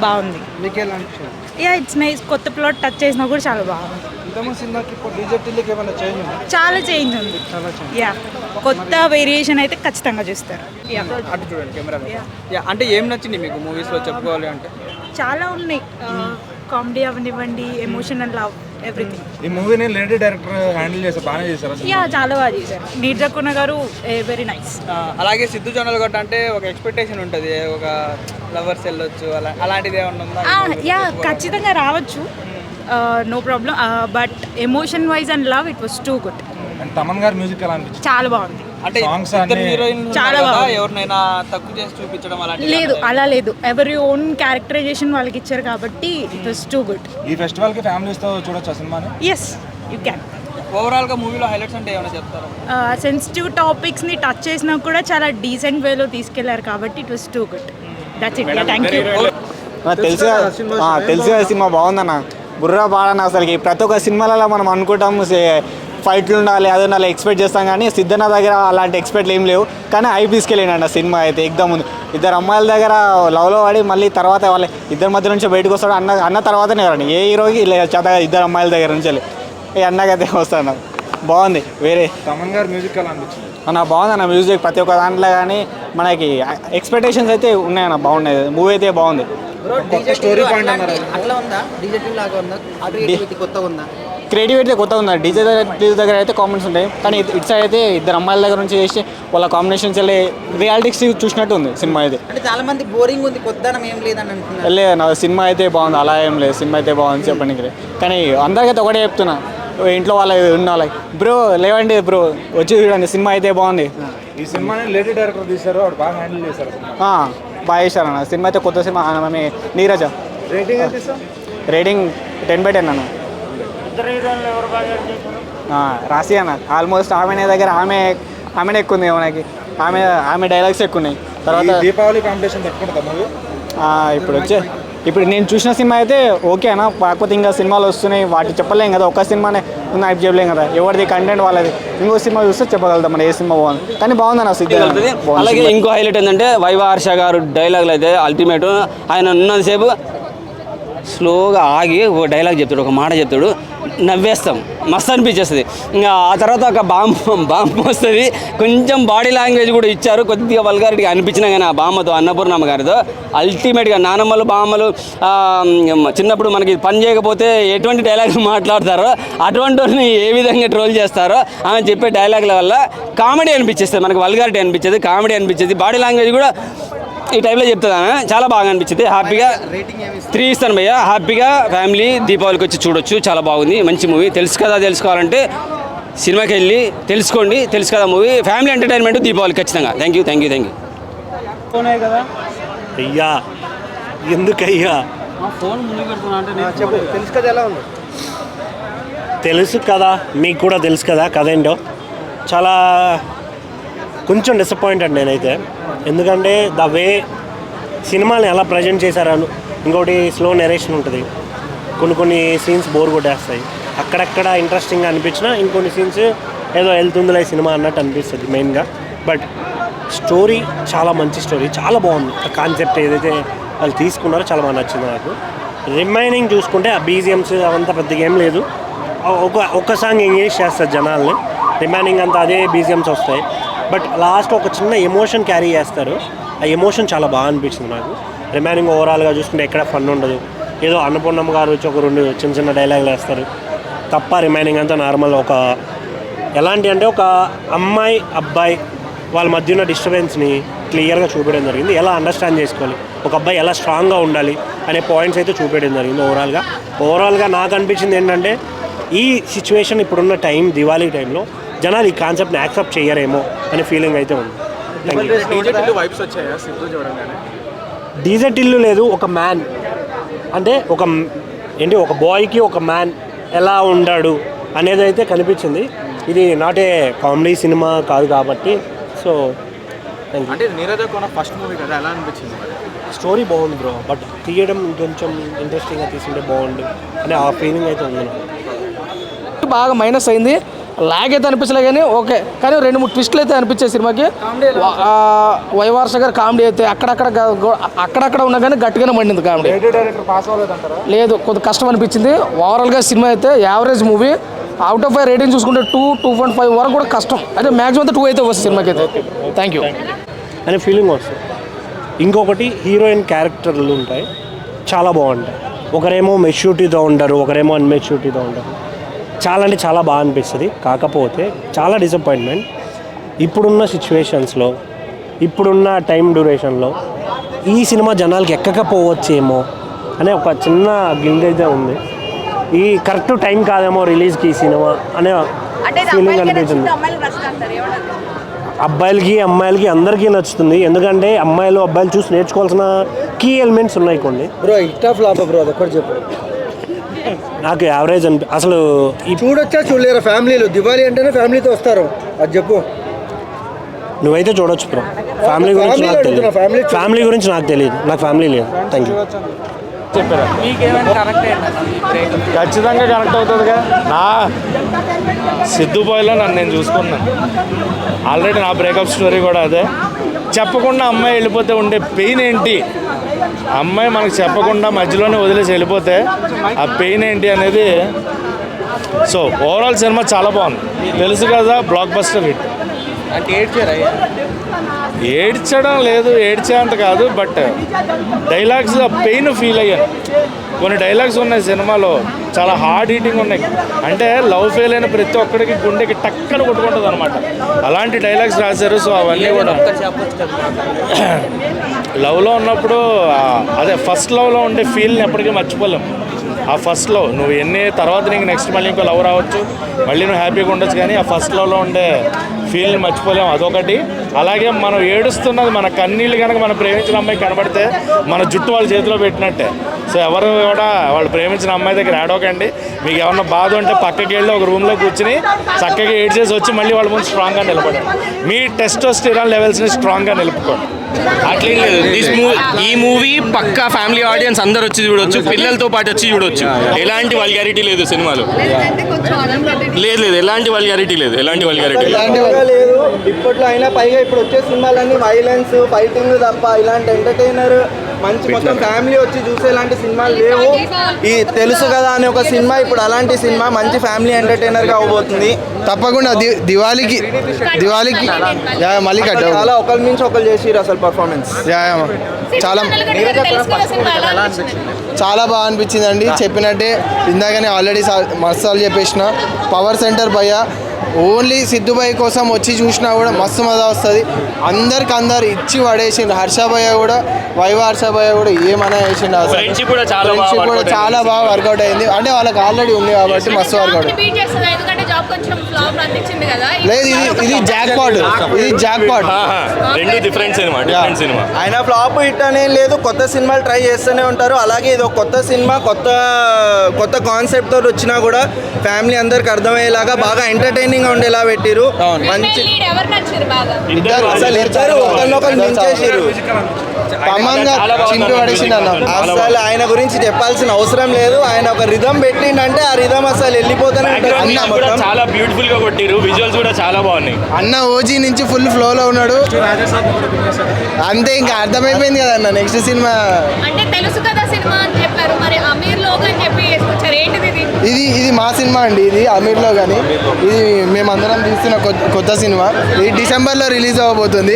బాగుంది. మీకు ఎలా అనిపించింది? Yeah it's nice. కొత్త ప్లాట్ టచ్ చేసినా కూడా చాలా బాగుంది. ఇంతకుముందు సినిమాకి ఇప్పుడు డీజేటీలకి ఏమైనా చేంజ్ ఉంది? చాలా చేంజ్ ఉంది. చాలా చేంజ్. యా కొత్త వేరియేషన్ అయితే ఖచ్చితంగా చూస్తారు. అటు చూడండి కెమెరా. అంటే ఏం నచ్చింది మీకు మూవీస్లో చెప్పుకోవాలి అంటే? చాలా ఉన్నాయి. కామెడీ అవనివ్వండి, ఎమోషనల్ లవ్, ఎవ్రీథింగ్. ఈ మూవీని లేడీ డైరెక్టర్ హ్యాండిల్ చేశారు, బాగానే చేశారు. యా చాలా బాగా చేశారు. నీరజకున్న గారు వెరీ నైస్. అలాగే సిద్ధు జొన్నలగడ్డ అంటే ఒక ఎక్స్పెక్టేషన్ ఉంటుంది, ఒక లవర్స్ వెళ్ళొచ్చు అలాంటిది ఏమన్నా ఉందా? యా ఖచ్చితంగా రావచ్చు, no problem. But emotion wise and love it was too good. And Thaman గారి మ్యూజిక్ ఎలా అనిపించింది? చాలా బాగుంది. అంటే సాంగ్స్ ఇద్దరు హీరోయిన్ చాలా బాగుంది. ఎవరినైనా తక్కువ చేసి చూపించడం అలాంటి లేదు, అలా లేదు. ఎవరి ఓన్ క్యారెక్టరైజేషన్ వాళ్ళకి ఇచ్చారు కాబట్టి ఇట్ వాస్ టూ గుడ్. ఈ ఫెస్టివల్కి ఫ్యామిలీస్తో చూడొచ్చు ఆ సినిమాని. Yes you can. ఓవరాల్గా మూవీలో హైలైట్స్ అంటే ఏమైనా చెప్తారా? సెన్సిటివ్ టాపిక్స్ని టచ్ చేసినా కూడా చాలా డీసెంట్ వేలో తీసుకెళ్లారు కాబట్టి it was too good. That's it. Thank you. తెలుసు సినిమా బాగుందన్న. బుర్రా బాడన్న అసలుకి ప్రతి ఒక్క సినిమాలలో మనం అనుకుంటాం ఫైట్లు ఉండాలి, అది ఉండాలి, ఎక్స్పెక్ట్ చేస్తాం. కానీ సిద్ధన్న దగ్గర అలాంటి ఎక్స్పెక్ట్లు ఏం లేవు. కానీ హై తీసుకెళ్ళిండి సినిమా అయితే ఎగ్దమ్ ముందు. ఇద్దరు అమ్మాయిల దగ్గర లవ్లో పడి మళ్ళీ తర్వాత వాళ్ళ ఇద్దరి మధ్య నుంచి బయటకు వస్తాడు. అన్న తర్వాతనే రండి ఏ హీరోకి చేతగా ఇద్దరు అమ్మాయిల దగ్గర నుంచి వెళ్ళి అన్నకైతే వస్తాను. బాగుంది. వేరే తమన్ గారి మ్యూజిక్ ఎలా అనిపించింది? బాగుంది అన్న మ్యూజిక్ ప్రతి ఒక్క దాంట్లో. కానీ మనకి ఎక్స్పెక్టేషన్స్ అయితే ఉన్నాయన్న, బాగున్నాయి. మూవీ అయితే బాగుంది. స్టోరీ పాయింట్ అన్నారు. అట్లా ఉందా? డీజేటివ్ లాగా ఉందా? కొత్తగా ఉందా? క్రియేటివిటీ కొత్తగా ఉంది. డీజే దగ్గర అయితే కామెంట్స్ ఉంటాయి, కానీ ఇటు సైడ్ అయితే ఇద్దరు అమ్మాయిల దగ్గర నుంచి చేసి వాళ్ళ కాంబినేషన్స్ వెళ్ళి రియాలిటీస్ చూసినట్టు ఉంది సినిమా అయితే. అంటే చాలా మంది బోరింగ్ ఉంది, కొత్తదనం ఏం లేదని అంటున్నారు. లేదు నా సినిమా అయితే బాగుంది, అలా ఏం లేదు. సినిమా అయితే బాగుంది చెప్పండి. కానీ అందరికైతే ఒకటే చెప్తున్నా, ఇంట్లో వాళ్ళ ఉండాలి. బ్రో లేవండి బ్రో, వచ్చి చూడండి, సినిమా అయితే బాగుంది. ఈ సినిమాని లేడీ డైరెక్టర్ తీశారు, వాడు బాగా హ్యాండిల్ చేశారు. బాగా చేశారన్న. సినిమా అయితే కొత్త సినిమా. ఆమె నీరజ. రేటింగ్ ఎంత ఇస్తాం? రేటింగ్ 10/10 అన్న. రాసి అన్న ఆల్మోస్ట్ ఆమె దగ్గర ఆమెనే ఎక్కువ ఉంది. మనకి ఆమె డైలాగ్స్ ఎక్కువ ఉన్నాయి. తర్వాత దీపావళి కాంపిటీషన్ పెట్టుకుంటుందా మూవీ? ఇప్పుడు నేను చూసిన సినిమా అయితే ఓకే అన్న. కాకపోతే ఇంకా సినిమాలు వస్తున్నాయి, వాటి చెప్పలేం కదా. ఒక్క సినిమానే ఉన్న హైప్ చెప్పలేం కదా. ఎవరిది కంటెంట్ వాళ్ళది. ఇంకో సినిమా చూస్తే చెప్పగలుగుతాం మన ఏ సినిమా బాగుంది. కానీ బాగుందన్న సిద్ధ. అలాగే ఇంకో హైలైట్ ఏంటంటే వైవా హర్ష గారు డైలాగులు అయితే అల్టిమేట్. ఆయన ఉన్నంతసేపు స్లోగా ఆగి ఒక డైలాగ్ చెప్తాడు, ఒక మాట చెప్తాడు, నవ్వేస్తాం, మస్తు అనిపించేస్తుంది. ఇంకా ఆ తర్వాత ఒక బాంబు వస్తుంది. కొంచెం బాడీ లాంగ్వేజ్ కూడా ఇచ్చారు, కొద్దిగా వల్గారిటీగా అనిపించినా కానీ ఆ బామ్మతో, అన్నపూర్ణమ్మ గారితో అల్టిమేట్గా నానమ్మలు బామ్మలు చిన్నప్పుడు మనకి పని చేయకపోతే ఎటువంటి డైలాగులు మాట్లాడతారో అటువంటి ఏ విధంగా ట్రోల్ చేస్తారో ఆమె చెప్పే డైలాగుల వల్ల కామెడీ అనిపించేస్తుంది, మనకి వల్గారిటీ అనిపించేది, కామెడీ అనిపించేది, బాడీ లాంగ్వేజ్ కూడా ఈ టైంలో చెప్తుంది. చాలా బాగా అనిపించింది. హ్యాపీగా 3 ఇస్తాను భయ్య. హ్యాపీగా ఫ్యామిలీ దీపావళికి వచ్చి చూడొచ్చు, చాలా బాగుంది, మంచి మూవీ. తెలుసు కదా, తెలుసుకోవాలంటే సినిమాకి వెళ్ళి తెలుసుకోండి. తెలుసు కదా మూవీ, ఫ్యామిలీ ఎంటర్టైన్మెంట్ దీపావళి ఖచ్చితంగా. Thank you. కదా అయ్యా ఎందుకయ్యా ఫోన్ ముందు పెడుతున్నా అంటే తెలుసు కదా ఎలా ఉంది? తెలుసు కదా, మీకు కూడా తెలుసు కదా కథ ఏంటో. చాలా కొంచెం డిసప్పాయింటెడ్ నేనైతే. ఎందుకంటే ద వే సినిమాని ఎలా ప్రజెంట్ చేశారని. ఇంకోటి స్లో నెరేషన్ ఉంటుంది, కొన్ని సీన్స్ బోర్ కొట్టేస్తాయి. అక్కడక్కడ ఇంట్రెస్టింగ్గా అనిపించినా ఇంకొన్ని సీన్స్ ఏదో వెళ్తుందిలే సినిమా అన్నట్టు అనిపిస్తుంది మెయిన్గా. బట్ స్టోరీ చాలా మంచి స్టోరీ, చాలా బాగుంది. కాన్సెప్ట్ ఏదైతే వాళ్ళు తీసుకున్నారో చాలా బాగా నచ్చింది నాకు. రిమైనింగ్ చూసుకుంటే ఆ బీజిఎమ్స్ అవంతా పెద్దగా ఏం లేదు. ఒక సాంగ్ ఎంగేజ్ చేస్తారు జనాల్ని, రిమైనింగ్ అంతా అదే బీజిఎమ్స్ వస్తాయి. బట్ లాస్ట్ ఒక చిన్న ఎమోషన్ క్యారీ చేస్తారు, ఆ ఎమోషన్ చాలా బాగా అనిపించింది నాకు. రిమైనింగ్ ఓవరాల్గా చూసుకుంటే ఎక్కడ ఫన్ ఉండదు. ఏదో అన్నపూర్ణమ్మ గారు వచ్చి ఒక 2 చిన్న డైలాగులు వేస్తారు తప్ప రిమైనింగ్ అంతా నార్మల్. ఒక ఎలాంటి అంటే ఒక అమ్మాయి అబ్బాయి వాళ్ళ మధ్య ఉన్న డిస్టర్బెన్స్ని క్లియర్గా చూపించడం జరిగింది. ఎలా అండర్స్టాండ్ చేసుకోవాలి, ఒక అబ్బాయి ఎలా స్ట్రాంగ్గా ఉండాలి అనే పాయింట్స్ అయితే చూపించడం జరిగింది. ఓవరాల్గా నాకు అనిపించింది ఏంటంటే ఈ సిచ్యువేషన్ ఇప్పుడున్న దివాళీ టైంలో జనాలు ఈ కాన్సెప్ట్ని యాక్సెప్ట్ చేయరేమో అనే ఫీలింగ్ అయితే ఉంది. డీజే టిల్లు లేదు, ఒక మ్యాన్ అంటే ఒక బాయ్కి ఒక మ్యాన్ ఎలా ఉంటాడు అనేది అయితే కనిపించింది. ఇది నాట్ ఏ కామెడీ సినిమా కాదు కాబట్టి. సో అంటే నీరజకున్న ఫస్ట్ మూవీ కదా, ఎలా అనిపించింది? స్టోరీ బాగుంది బ్రో, బట్ తీయడం కొంచెం ఇంట్రెస్టింగ్గా తీసుకుంటే బాగుండు అనే ఆ ఫీలింగ్ అయితే ఉంది. బాగా మైనస్ అయింది. లాగ్ అయితే అనిపించలే కానీ ఓకే, కానీ 2-3 ట్విస్టులు అయితే అనిపించాయి సినిమాకి. వైవార్ష గారు కామెడీ అయితే అక్కడక్కడ ఉన్నా కానీ గట్టిగానే మండింది కామెడీ. డైరెక్టర్ పాస్ అవ్వలేదంటారా? లేదు, కొద్ది కష్టం అనిపించింది. ఓవరాల్గా సినిమా అయితే average movie. Out of 5 rating చూసుకుంటే 2.5 వరకు కూడా కష్టం. అంటే మ్యాక్సిమం అయితే 2 అయితే వస్తుంది సినిమాకి అయితే. థ్యాంక్ యూ అనే ఫీలింగ్ వస్తుంది. ఇంకొకటి హీరోయిన్ క్యారెక్టర్లు ఉంటాయి, చాలా బాగుంటాయి. ఒకరేమో మెచ్యూరిటీతో ఉంటారు, ఒకరేమో అన్మెచ్యూరిటీతో ఉంటారు. చాలా అంటే చాలా బాగా అనిపిస్తుంది. కాకపోతే చాలా డిసప్పాయింట్మెంట్ ఇప్పుడున్న సిచ్యువేషన్స్లో, ఇప్పుడున్న టైం డ్యూరేషన్లో ఈ సినిమా జనాలకి ఎక్కకపోవచ్చేమో అనే ఒక చిన్న గిల్ట్ అయితే ఉంది. ఈ కరెక్ట్ టైం కాదేమో రిలీజ్కి ఈ సినిమా అనే ఫీలింగ్ అనిపించింది. అబ్బాయిలకి అమ్మాయిలకి అందరికీ నచ్చుతుంది. ఎందుకంటే అమ్మాయిలు అబ్బాయిలు చూసి నేర్చుకోవాల్సిన కీ ఎలిమెంట్స్ ఉన్నాయి కొన్ని. Bro hit of flop bro అదొక్కటి చెప్పు. నాకు యావరేజ్ అసలు చూడొచ్చా చూడలేరా? ఫ్యామిలీలో దివాళీ అంటేనే ఫ్యామిలీతో వస్తారు, అది చెప్పు. నువ్వైతే చూడొచ్చు బ్రో. ఫ్యామిలీ గురించి నాకు తెలియదు. ఫ్యామిలీ గురించి నాకు తెలియదు, నాకు ఫ్యామిలీ లేదు. Thank you. చెప్పారా? ఖచ్చితంగా కనెక్ట్ అవుతుందిగా. నా సిద్ధు బాయ్లో నన్ను నేను చూసుకున్నాను. ఆల్రెడీ నా బ్రేకప్ స్టోరీ కూడా అదే. చెప్పకుండా అమ్మాయి వెళ్ళిపోతే ఉండే పెయిన్ ఏంటి, అమ్మాయి మనకు చెప్పకుండా మధ్యలోనే వదిలేసి వెళ్ళిపోతే ఆ పెయిన్ ఏంటి అనేది. సో ఓవరాల్ సినిమా చాలా బాగుంది. తెలుసు కదా, బ్లాక్ బస్టర్ హిట్. అంటే ఏడ్చడం లేదు, ఏడ్చేంత కాదు, బట్ డైలాగ్స్ పెయిన్ ఫీల్ అయ్యాను. కొన్ని డైలాగ్స్ ఉన్నాయి సినిమాలో చాలా హార్డ్ హీటింగ్ ఉన్నాయి. అంటే లవ్ ఫెయిల్ అయిన ప్రతి ఒక్కడికి గుండెకి టక్కన కొట్టుకుంటుంది అనమాట. అలాంటి డైలాగ్స్ రాశారు. సో అవన్నీ కూడా లవ్లో ఉన్నప్పుడు అదే ఫస్ట్ లవ్లో ఉండే ఫీల్ని ఎప్పటికీ మర్చిపోలేము. ఆ ఫస్ట్ లవ్ నువ్వు తర్వాత నీకు నెక్స్ట్ మళ్ళీ ఇంకో లవ్ రావచ్చు, మళ్ళీ నువ్వు హ్యాపీగా ఉండొచ్చు, కానీ ఆ ఫస్ట్ లవ్లో ఉండే ఫీల్ని మర్చిపోలేము. అదొకటి. అలాగే మనం ఏడుస్తున్నది మన కన్నీళ్ళు కనుక మనం ప్రేమించిన అమ్మాయి కనబడితే మన జుట్టు వాళ్ళ చేతిలో పెట్టినట్టే. సో ఎవరు కూడా వాళ్ళు ప్రేమించిన అమ్మాయి దగ్గర ఏడవకండి. మీకు ఏమన్నా బాధ ఉంటే పక్కకి వెళ్ళి ఒక రూమ్లో కూర్చుని చక్కగా ఏడ్ చేసి వచ్చి మళ్ళీ వాళ్ళ ముందు స్ట్రాంగ్గా నిలబడండి. మీ టెస్టోస్టెరాన్ లెవెల్స్ని స్ట్రాంగ్గా నిలుపుకోండి. అట్లేం లేదు. ఈ మూవీ పక్కా ఫ్యామిలీ ఆడియన్స్ అందరు వచ్చి చూడొచ్చు, పిల్లలతో పాటు వచ్చి చూడొచ్చు. ఎలాంటి వల్గారిటీ లేదు సినిమాలో. లేదు, ఎలాంటి వల్గారిటీ లేదు. లేదు ఇప్పట్లో అయినా. పైగా ఇప్పుడు వచ్చే సినిమాలన్నీ వైలెన్స్, ఫైటింగ్ తప్ప ఇలాంటి ఎంటర్టైనర్ మంచి మొత్తం ఫ్యామిలీ వచ్చి చూసేలాంటి సినిమాలు లేవు. ఈ తెలుసు కదా అనే ఒక సినిమా ఇప్పుడు అలాంటి సినిమా మంచి ఫ్యామిలీ ఎంటర్టైనర్గా అవబోతుంది. తప్పకుండా దివాళీకి మళ్ళీ చాలా ఒకరి నుంచి ఒకరు చేసిరు అసలు పర్ఫార్మెన్స్. చాలా బాగా అనిపించింది అండి. చెప్పినట్టే ఇందాకనే ఆల్రెడీ మసాలు చెప్పేసిన. పవర్ సెంటర్ భయ్య ఓన్లీ సిద్ధుభయ్య కోసం వచ్చి చూసినా కూడా మస్తు మజా వస్తుంది. అందరు ఇచ్చి పడేసిండు. హర్ష భయ్య కూడా, హర్ష భయ్య కూడా ఏమైనా వేసిండు. అసలు ఫ్రెండ్షిప్ కూడా చాలా బాగా వర్కౌట్ అయింది. అంటే వాళ్ళకి ఆల్రెడీ ఉంది కాబట్టి మస్తు వర్కౌట్. లేదు, ఇది జాక్ పాట్. రెండు డిఫరెంట్ సినిమా. ఆయన ఫ్లాప్ హిట్ అనేది లేదు. కొత్త సినిమాలు ట్రై చేస్తూనే ఉంటారు. అలాగే ఇది ఒక కొత్త సినిమా, కొత్త కాన్సెప్ట్ తోటి వచ్చినా కూడా ఫ్యామిలీ అందరికి అర్థమయ్యేలాగా బాగా ఎంటర్టైనింగ్ ఉండేలా పెట్టిరు. మంచి అసలు ఇద్దరు ఒకరినొకరు మించేసిరు. అసలు ఆయన గురించి చెప్పాల్సిన అవసరం లేదు. ఆయన ఒక రిధం పెట్టిండంటే ఆ రిధం అసలు వెళ్ళిపోతానే ఉంటుంది. చాలా బ్యూటిఫుల్ గా కొట్టిరు. విజువల్స్ కూడా చాలా బాగున్నాయి. అన్న ఓజీ నుంచి ఫుల్ ఫ్లోలో ఉన్నాడు. అంతే, ఇంకా అర్థమైపోయింది కదా అన్న. నెక్స్ట్ సినిమా అంటే తెలుసు కదా సినిమా అని చెప్పారు. మరి అమీర్ లోక్ అని చెప్పి వేసుకొచ్చారు. ఏంటిది ఇది మా సినిమా అండి. ఇది అమీర్లో కానీ ఇది మేమందరం తీస్తున్న కొత్త సినిమా. ఇది డిసెంబర్లో రిలీజ్ అవ్వబోతుంది.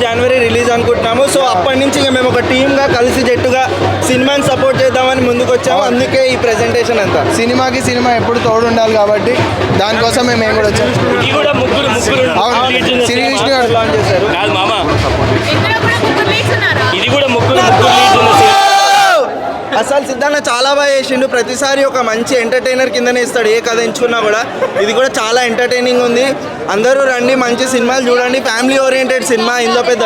జనవరి రిలీజ్ అనుకుంటున్నాము. సో అప్పటి నుంచి ఇక మేము ఒక టీమ్గా కలిసి జట్టుగా సినిమాని సపోర్ట్ చేద్దామని ముందుకు వచ్చాము. అందుకే ఈ ప్రెజెంటేషన్ అంతా. సినిమా ఎప్పుడు తోడు ఉండాలి కాబట్టి దానికోసం మేము కూడా వచ్చాము. లాంచ్ చేశారు. అసలు సిద్ధార్థ చాలా బాగా చేసిండు. ప్రతిసారి ఒక మంచి ఎంటర్టైనర్ కిందనే ఇస్తాడు ఏ కథ ఎంచుకున్నా కూడా. ఇది కూడా చాలా ఎంటర్టైనింగ్ ఉంది. అందరూ రండి, మంచి సినిమాలు చూడండి. Family oriented cinema. ఇందులో పెద్ద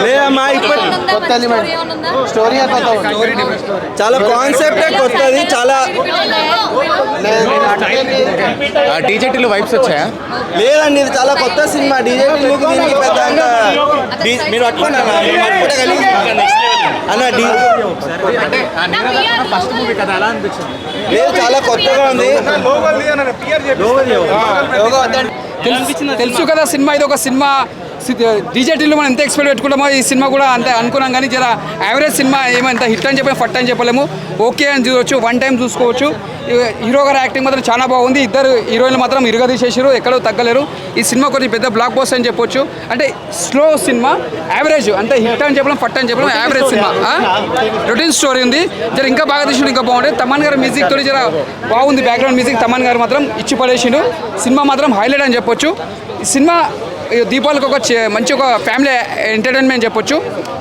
లేదమ్మా, ఇప్పటి స్టోరీ చాలా కాన్సెప్టే కొత్తది. చాలా డీజేటీలో వైబ్స్ వచ్చాయా? లేదండి, ఇది చాలా కొత్త సినిమా. డీజేటీలకు దీనికి పెద్ద మీరు పట్టుకోండి అన్న. ఫస్ట్ మూవీ కదా ఎలా అనిపించింది? లేదు చాలా కొత్తగా ఉంది. తెలుసు కదా సినిమా ఇది ఒక సినిమా డీజేటీలో మనం ఎంత ఎక్స్పెక్ట్ పెట్టుకుంటామో ఈ సినిమా కూడా అంతే అనుకున్నాం, కానీ జర యావరేజ్ సినిమా ఏమంత హిట్ అని చెప్పి ఫట్ అని చెప్పలేము. ఓకే అని చూడవచ్చు, వన్ టైం చూసుకోవచ్చు. హీరో గారి యాక్టింగ్ మాత్రం చాలా బాగుంది. ఇద్దరు హీరోయిన్లు మాత్రం ఇరగదీసేసారు, ఎక్కడో తగ్గలేరు. ఈ సినిమా కొంచెం పెద్ద బ్లాక్ బస్టర్ అని చెప్పొచ్చు. అంటే స్లో సినిమా, యావరేజ్, అంటే హిట్ అని చెప్పడం ఫట్ అని చెప్పడం, యావరేజ్ సినిమా. రొటీన్ స్టోరీ ఉంది, జర ఇంకా బాగా తీసిండు, ఇంకా బాగుంటుంది. తమన్ గారి మ్యూజిక్ తోటి జర బాగుంది, బ్యాక్గ్రౌండ్ మ్యూజిక్ తమన్ గారు మాత్రం ఇచ్చి పడేసిండు. సినిమా మాత్రం హైలైట్ అని చెప్పొచ్చు. ఈ సినిమా దీపావళికి ఒక మంచి ఒక ఫ్యామిలీ ఎంటర్టైన్మెంట్ చెప్పొచ్చు.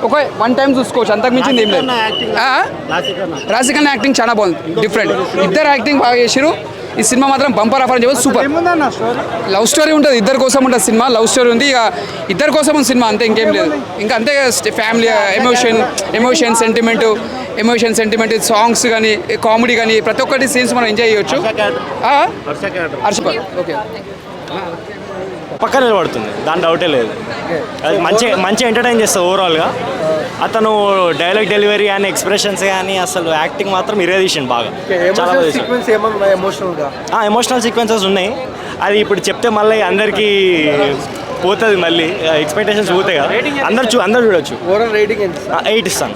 ఒక వన్ టైం చూసుకోవచ్చు, అంతకు మించింది ఏం లేదు. రాశికన్న యాక్టింగ్ చాలా బాగుంది, డిఫరెంట్. ఇద్దరు యాక్టింగ్ బాగా చేసారు. ఈ సినిమా మాత్రం బంపర్ ఆఫర్ అని చెప్పి సూపర్. లవ్ స్టోరీ ఉంటుంది, ఇద్దరి కోసం ఉంటుంది సినిమా. లవ్ స్టోరీ ఉంది, ఇక ఇద్దరి కోసం ఉంది సినిమా, అంతే, ఇంకేం లేదు. ఇంకా అంతే ఫ్యామిలీ ఎమోషన్ సెంటిమెంట్ సాంగ్స్ కానీ కామెడీ కానీ ప్రతి ఒక్కటి సీన్స్ మనం ఎంజాయ్ చేయొచ్చు. ఓకే, పక్కన నిలబడుతుంది, దాని డౌటే లేదు. అది మంచి ఎంటర్టైన్ చేస్తుంది ఓవరాల్గా. అతను డైలాగ్ డెలివరీ కానీ ఎక్స్ప్రెషన్స్ కానీ అసలు యాక్టింగ్ మాత్రం ఇరేదిషన్ బాగా. చాలా ఎమోషనల్ సీక్వెన్సెస్ ఉన్నాయి. అది ఇప్పుడు చెప్తే మళ్ళీ అందరికీ పోతుంది, మళ్ళీ ఎక్స్పెక్టేషన్స్ పోతాయి కదా. అందరు చూడొచ్చు. 8 ఇస్తాను.